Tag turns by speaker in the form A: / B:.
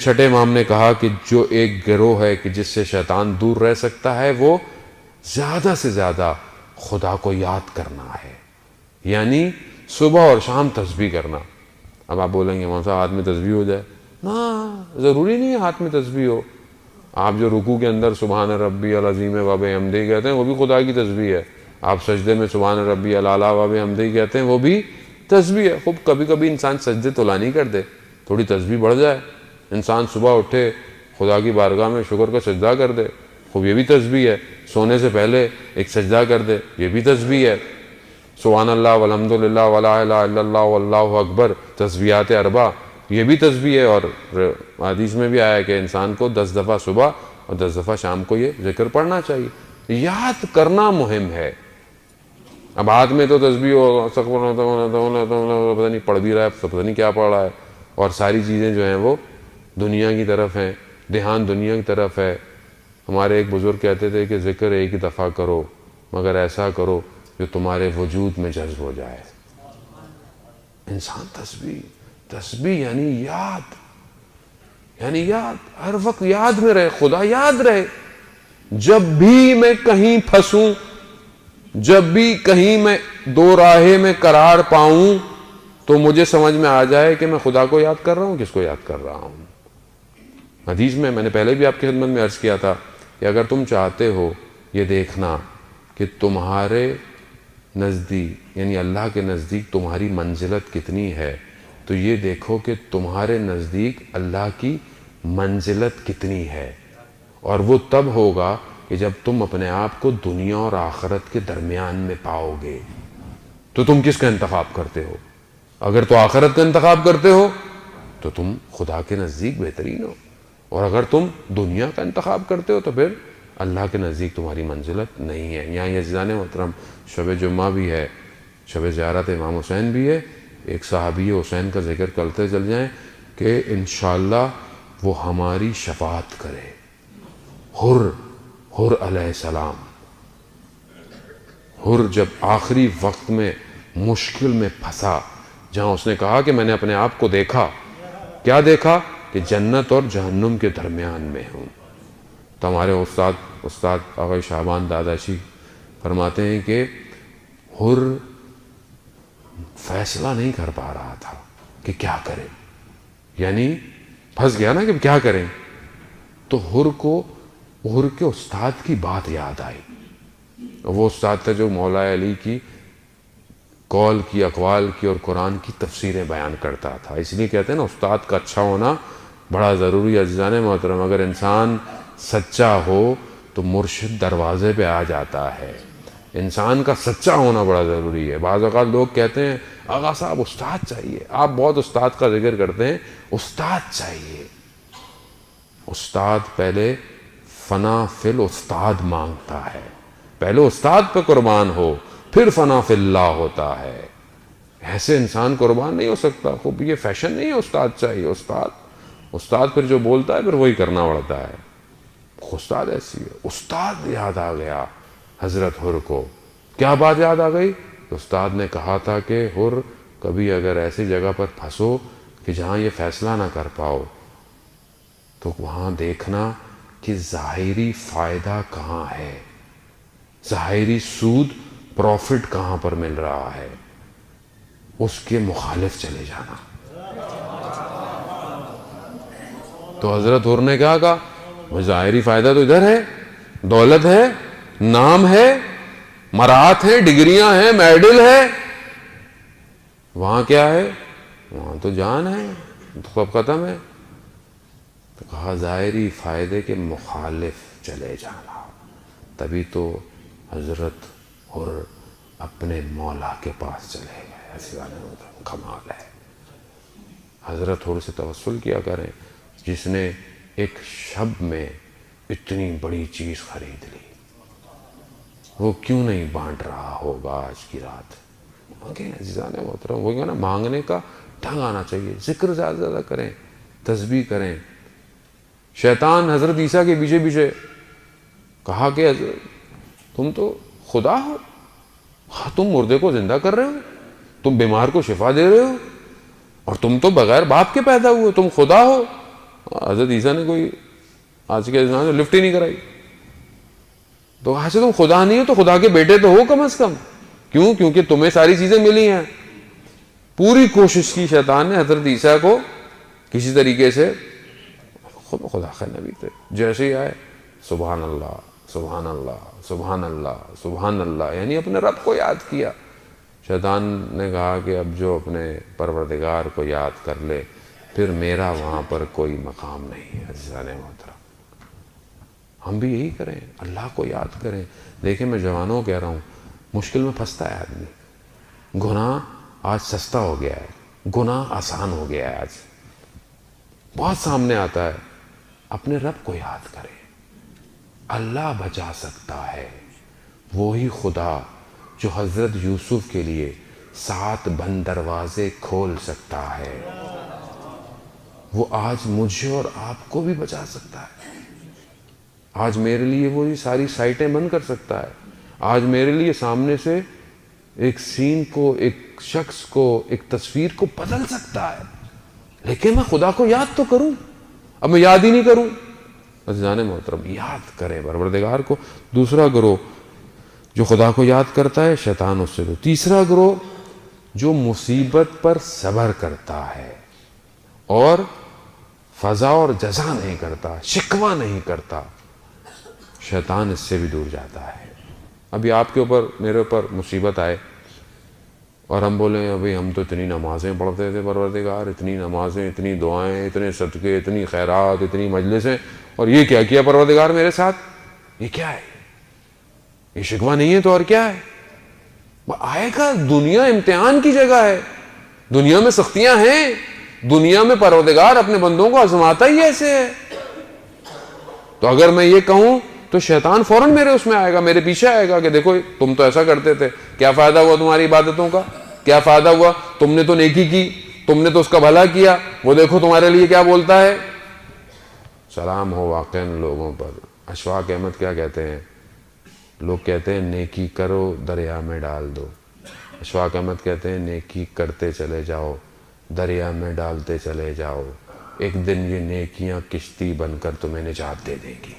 A: چھٹے امام نے کہا کہ جو ایک گروہ ہے کہ جس سے شیطان دور رہ سکتا ہے وہ زیادہ سے زیادہ خدا کو یاد کرنا ہے، یعنی صبح اور شام تسبیح کرنا۔ اب آپ بولیں گے امام صاحب ہاتھ میں تسبیح ہو جائے، نا ضروری نہیں ہے ہاتھ میں تسبیح ہو۔ آپ جو رکوع کے اندر سبحان ربی العظیم و بحمدہ کہتے ہیں وہ بھی خدا کی تسبیح ہے، آپ سجدے میں سبحان ربی الاعلیٰ و بحمدہ کہتے ہیں وہ بھی تسبیح ہے۔ خوب کبھی کبھی انسان سجدے طولا نہیں کر دے، تھوڑی تسبیح بڑھ جائے، انسان صبح اٹھے خدا کی بارگاہ میں شکر کا سجدہ کر دے، خوب یہ بھی تسبیح ہے۔ سونے سے پہلے ایک سجدہ کر دے، یہ بھی تسبیح ہے۔ سبحان اللہ والحمد للہ ولا الہ الا اللہ واللہ اکبر، تسبیحات اربع، یہ بھی تسبیح ہے۔ اور حدیث میں بھی آیا ہے کہ انسان کو 10 دفعہ صبح اور 10 دفعہ شام کو یہ ذکر پڑھنا چاہیے۔ یاد کرنا مہم ہے۔ اب ہاتھ میں تو تسبیح ہو، پتہ نہیں پڑھ بھی رہا ہے، پتہ نہیں کیا پڑھ رہا ہے، اور ساری چیزیں جو ہیں وہ دنیا کی طرف ہیں، دھیان دنیا کی طرف ہے۔ ہمارے ایک بزرگ کہتے تھے کہ ذکر ایک ہی دفعہ کرو مگر ایسا کرو جو تمہارے وجود میں جذب ہو جائے۔ انسان تسبیح یعنی یاد، ہر وقت یاد میں رہے، خدا یاد رہے۔ جب بھی میں کہیں پھنسوں، جب بھی کہیں میں دو راہے میں قرار پاؤں تو مجھے سمجھ میں آ جائے کہ میں خدا کو یاد کر رہا ہوں، کس کو یاد کر رہا ہوں۔ حدیث میں نے پہلے بھی آپ کی خدمت میں عرض کیا تھا کہ اگر تم چاہتے ہو یہ دیکھنا کہ تمہارے نزدیک یعنی اللہ کے نزدیک تمہاری منزلت کتنی ہے، تو یہ دیکھو کہ تمہارے نزدیک اللہ کی منزلت کتنی ہے، اور وہ تب ہوگا کہ جب تم اپنے آپ کو دنیا اور آخرت کے درمیان میں پاؤ گے۔ تو تم کس کا انتخاب کرتے ہو؟ اگر تو آخرت کا انتخاب کرتے ہو تو تم خدا کے نزدیک بہترین ہو، اور اگر تم دنیا کا انتخاب کرتے ہو تو پھر اللہ کے نزدیک تمہاری منزلت نہیں ہے۔ یہاں عزیزان محترم شب جمعہ بھی ہے، شب زیارت امام حسین بھی ہے، ایک صحابی حسین کا ذکر کرتے چل جائیں کہ انشاءاللہ وہ ہماری شفاعت کرے۔ حر علیہ السلام، حر جب آخری وقت میں مشکل میں پھنسا، جہاں اس نے کہا کہ میں نے اپنے آپ کو دیکھا، کیا دیکھا؟ کہ جنت اور جہنم کے درمیان میں ہوں۔ تو ہمارے استاد آقا شعبان داداشی فرماتے ہیں کہ حر فیصلہ نہیں کر پا رہا تھا کہ کیا کرے، یعنی پھنس گیا نا کہ کیا کریں، تو حر کے استاد کی بات یاد آئی۔ وہ استاد تھا جو مولا علی کی قول کی، اقوال کی اور قرآن کی تفسیریں بیان کرتا تھا۔ اس لیے کہتے ہیں نا استاد کا اچھا ہونا بڑا ضروری ہے عزیزان محترم۔ اگر انسان سچا ہو تو مرشد دروازے پہ آ جاتا ہے۔ انسان کا سچا ہونا بڑا ضروری ہے۔ بعض اوقات لوگ کہتے ہیں آقا صاحب استاد چاہیے، آپ بہت استاد کا ذکر کرتے ہیں، استاد چاہیے۔ استاد پہلے فنا فی الاستاد مانگتا ہے، پہلے استاد پہ قربان ہو پھر فنا فی اللہ ہوتا ہے۔ ایسے انسان قربان نہیں ہو سکتا۔ خوب یہ فیشن نہیں ہے استاد چاہیے، استاد پھر جو بولتا ہے پھر وہی کرنا پڑتا ہے۔ استاد ایسی ہے۔ استاد یاد آ گیا حضرت حر کو۔ کیا بات یاد آ گئی؟ استاد نے کہا تھا کہ حر کبھی اگر ایسی جگہ پر پھنسو کہ جہاں یہ فیصلہ نہ کر پاؤ تو وہاں دیکھنا کہ ظاہری فائدہ کہاں ہے، ظاہری سود پروفٹ کہاں پر مل رہا ہے، اس کے مخالف چلے جانا۔ تو حضرت حر نے کیا کہا؟ ظاہری فائدہ تو ادھر ہے، دولت ہے، نام ہے، مرات ہیں، ڈگریاں ہیں، میڈل ہے، وہاں کیا ہے؟ وہاں تو جان ہے، تو سب ختم ہے۔ تو کہا ظاہری فائدے کے مخالف چلے جانا۔ تبھی تو حضرت حر اپنے مولا کے پاس چلے گئے۔ ایسی کمال ہے۔ حضرت حر سے توسل کیا کریں جس نے ایک شب میں اتنی بڑی چیز خرید لی، وہ کیوں نہیں بانٹ رہا ہوگا آج کی رات؟ مانگیں عزیزان محترم، وہ کیا نا مانگنے کا ڈھنگ آنا چاہیے۔ ذکر زیادہ زیادہ کریں، تسبیح کریں۔ شیطان حضرت عیسیٰ کے پیچھے کہا کہ حضرت تم تو خدا ہو، ہاں تم مردے کو زندہ کر رہے ہو، تم بیمار کو شفا دے رہے ہو، اور تم تو بغیر باپ کے پیدا ہوئے، تم خدا ہو۔ حضرت عیسیٰ نے کوئی آج کے زمانے میں لفٹ ہی نہیں کرائی. تو آج سے تم خدا نہیں ہو تو خدا کے بیٹے تو ہو کم از کم. کیوں؟ کیونکہ تمہیں ساری چیزیں ملی ہیں. پوری کوشش کی شیطان نے حضرت عیسیٰ کو کسی طریقے سے خدا کا نبی تھے جیسے ہی آئے سبحان اللہ سبحان اللہ سبحان اللہ سبحان اللہ، یعنی اپنے رب کو یاد کیا. شیطان نے کہا کہ اب جو اپنے پروردگار کو یاد کر لے پھر میرا وہاں پر کوئی مقام نہیں ہے. عزیزان محترم، ہم بھی یہی کریں، اللہ کو یاد کریں. دیکھیں میں جوانوں کہہ رہا ہوں، مشکل میں پھنستا ہے آدمی. گناہ آج سستا ہو گیا ہے، گناہ آسان ہو گیا ہے، آج بہت سامنے آتا ہے. اپنے رب کو یاد کریں. اللہ بچا سکتا ہے، وہی خدا جو حضرت یوسف کے لیے 7 بند دروازے کھول سکتا ہے، وہ آج مجھے اور آپ کو بھی بچا سکتا ہے. آج میرے لیے وہی ساری سائٹیں بند کر سکتا ہے. آج میرے لیے سامنے سے ایک سین کو، ایک شخص کو، ایک تصویر کو بدل سکتا ہے. لیکن میں خدا کو یاد تو کروں. اب میں یاد ہی نہیں کروں. عزیزان محترم، یاد کریں پروردگار کو. دوسرا گروہ جو خدا کو یاد کرتا ہے، شیطان اس سے دو. تیسرا گروہ جو مصیبت پر صبر کرتا ہے اور فضا اور جزا نہیں کرتا، شکوہ نہیں کرتا، شیطان اس سے بھی دور جاتا ہے. ابھی آپ کے اوپر، میرے اوپر مصیبت آئے اور ہم بولیں ابھی ہم تو اتنی نمازیں پڑھتے تھے پروردگار، اتنی نمازیں، اتنی دعائیں، اتنے صدقے، اتنی خیرات، اتنی مجلسیں، اور یہ کیا کیا پروردگار میرے ساتھ؟ یہ کیا ہے؟ یہ شکوہ نہیں ہے تو اور کیا ہے؟ آئے گا. دنیا امتحان کی جگہ ہے، دنیا میں سختیاں ہیں، دنیا میں پروردگار اپنے بندوں کو آزماتا ہی ایسے ہے. تو اگر میں یہ کہوں تو شیطان فوراً میرے اس میں آئے گا، میرے پیچھے آئے گا کہ دیکھو تم تو ایسا کرتے تھے، کیا فائدہ ہوا تمہاری عبادتوں کا؟ کیا فائدہ ہوا؟ تم نے تو نیکی کی، تم نے تو اس کا بھلا کیا، وہ دیکھو تمہارے لیے کیا بولتا ہے. سلام ہو واقعاً لوگوں پر. اشفاق احمد کیا کہتے ہیں؟ لوگ کہتے ہیں نیکی کرو دریا میں ڈال دو. اشفاق احمد کہتے ہیں نیکی کرتے چلے جاؤ، دریا میں ڈالتے چلے جاؤ، ایک دن یہ نیکیاں کشتی بن کر تمہیں نجات دے دیں گی.